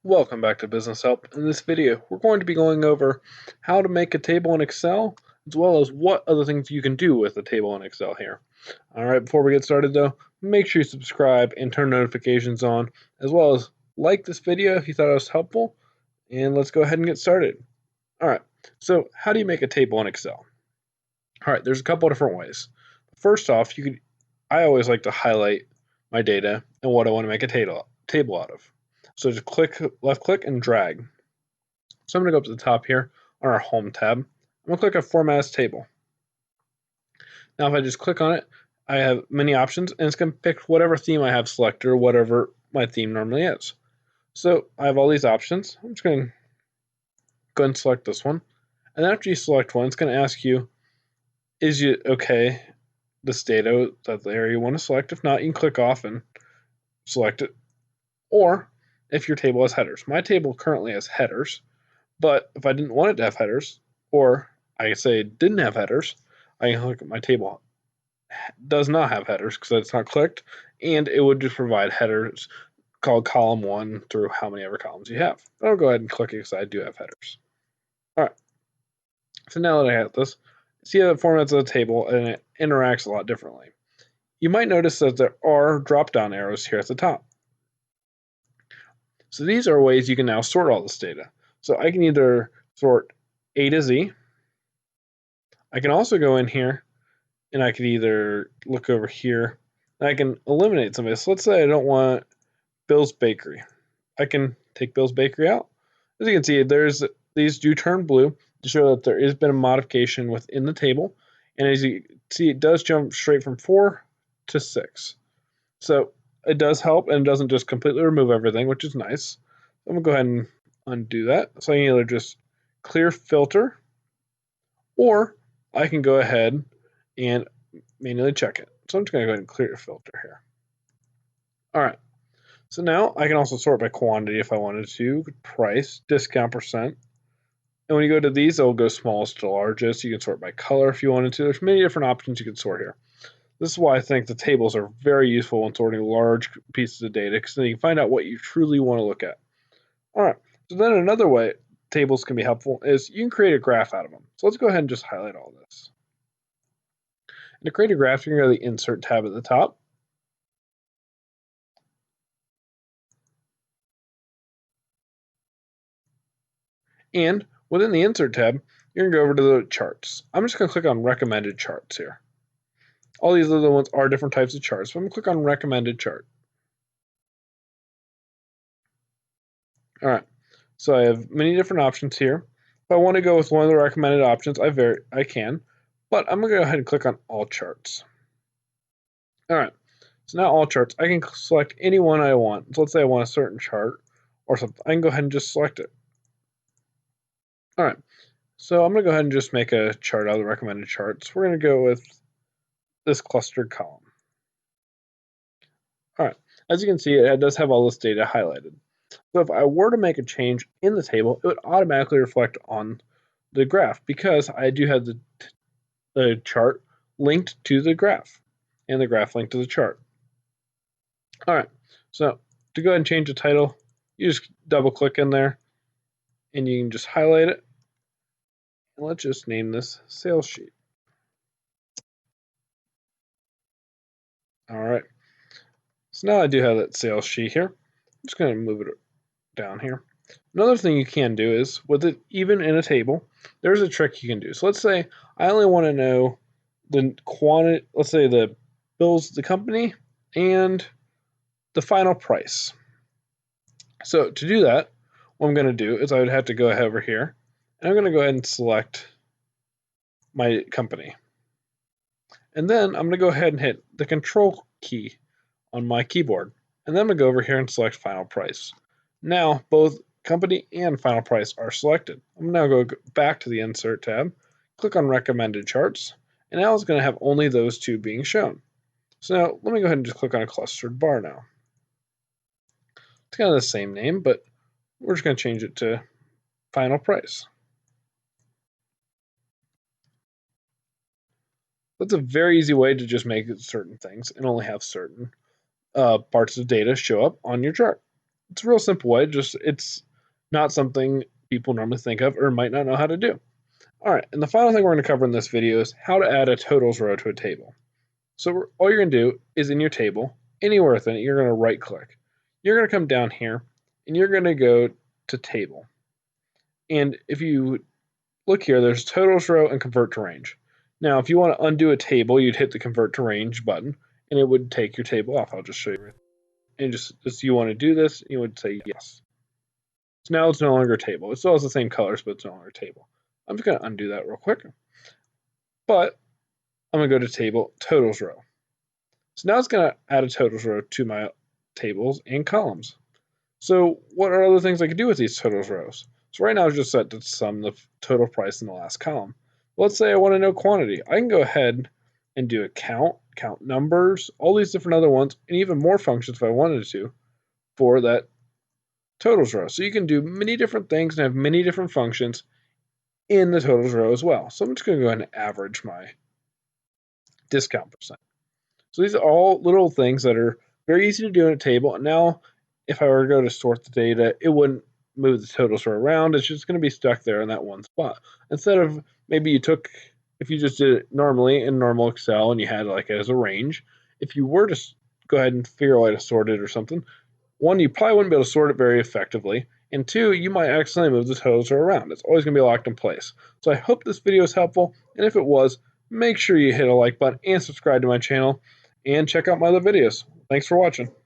Welcome back to Business Help. In this video, we're going to be going over how to make a table in Excel, as well as what other things you can do with a table in Excel here. All right, before we get started though, make sure you subscribe and turn notifications on, as well as like this video if you thought it was helpful, and let's go ahead and get started. All right, so how do you make a table in Excel? All right, there's a couple different ways. First off, I always like to highlight my data and what I want to make a table out of. So just left click and drag. So I'm going to go up to the top here on our Home tab. I'm going to click on Format as Table. Now if I just click on it, I have many options, and it's going to pick whatever theme I have selected or whatever my theme normally is. So I have all these options. I'm just going to go ahead and select this one. And after you select one, it's going to ask you, is it okay, this data, that the area you want to select? If not, you can click off and select it. Or if your table has headers. My table currently has headers, but if I didn't want it to have headers, or I say it didn't have headers, I can look at my table. Does not have headers because it's not clicked, and it would just provide headers called column 1 through how many ever columns you have. But I'll go ahead and click it because I do have headers. All right, so now that I have this, see how it formats the table and it interacts a lot differently. You might notice that there are drop-down arrows here at the top. So these are ways you can now sort all this data. So I can either sort A to Z. I can also go in here and I could either look over here and I can eliminate somebody. So let's say I don't want Bill's Bakery. I can take Bill's Bakery out. As you can see, these do turn blue to show that there has been a modification within the table. And as you see, it does jump straight from 4 to 6. So it does help, and it doesn't just completely remove everything, which is nice. I'm going to go ahead and undo that. So I can either just clear filter, or I can go ahead and manually check it. So I'm just going to go ahead and clear the filter here. All right. So now I can also sort by quantity if I wanted to, price, discount percent. And when you go to these, it'll go smallest to largest. You can sort by color if you wanted to. There's many different options you can sort here. This is why I think the tables are very useful when sorting large pieces of data, because then you can find out what you truly want to look at. All right. So then another way tables can be helpful is you can create a graph out of them. So let's go ahead and just highlight all this. And to create a graph, you can go to the Insert tab at the top. And within the Insert tab, you're going to go over to the charts. I'm just going to click on Recommended Charts here. All these other ones are different types of charts, so I'm going to click on Recommended Chart. All right, so I have many different options here. If I want to go with one of the recommended options, I can, but I'm going to go ahead and click on All Charts. All right, so now All Charts, I can select any one I want. So let's say I want a certain chart or something. I can go ahead and just select it. All right, so I'm going to go ahead and just make a chart out of the recommended charts. We're going to go with this clustered column. All right, as you can see, it does have all this data highlighted. So if I were to make a change in the table, it would automatically reflect on the graph because I do have the chart linked to the graph and the graph linked to the chart. All right, so to go ahead and change the title, you just double click in there and you can just highlight it. And let's just name this sales sheet. All right, so now I do have that sales sheet here. I'm just going to move it down here. Another thing you can do is, with it even in a table, there's a trick you can do. So let's say I only want to know the quantity, let's say the bills, the company, and the final price. So to do that, what I'm going to do is I would have to go ahead over here, and I'm going to go ahead and select my company. And then I'm going to go ahead and hit the Control key on my keyboard. And then I'm going to go over here and select Final Price. Now, both company and final price are selected. I'm now going to go back to the Insert tab, click on Recommended Charts, and now it's going to have only those two being shown. So now let me go ahead and just click on a clustered bar now. It's kind of the same name, but we're just going to change it to Final Price. That's a very easy way to just make certain things and only have certain parts of data show up on your chart. It's a real simple way, just it's not something people normally think of or might not know how to do. All right, and the final thing we're going to cover in this video is how to add a totals row to a table. So all you're going to do is in your table, anywhere within it, you're going to right click. You're going to come down here and you're going to go to table. And if you look here, there's totals row and convert to range. Now, if you want to undo a table, you'd hit the convert to range button and it would take your table off. I'll just show you. And just you want to do this, you would say yes. So now it's no longer a table. It still has the same colors, but it's no longer a table. I'm just going to undo that real quick. But I'm going to go to table totals row. So now it's going to add a totals row to my tables and columns. So what are other things I could do with these totals rows? So right now I've just set to sum the total price in the last column. Let's say I want to know quantity. I can go ahead and do a count numbers, all these different other ones, and even more functions if I wanted to for that totals row. So you can do many different things and have many different functions in the totals row as well. So I'm just going to go ahead and average my discount percent. So these are all little things that are very easy to do in a table. And now if I were to go to sort the data, it wouldn't move the totals row around. It's just going to be stuck there in that one spot. Instead of maybe if you just did it normally in normal Excel and you had like it as a range, if you were to go ahead and figure out how to sort it or something, one, you probably wouldn't be able to sort it very effectively. And two, you might accidentally move the totals row around. It's always going to be locked in place. So I hope this video is helpful. And if it was, make sure you hit a like button and subscribe to my channel and check out my other videos. Thanks for watching.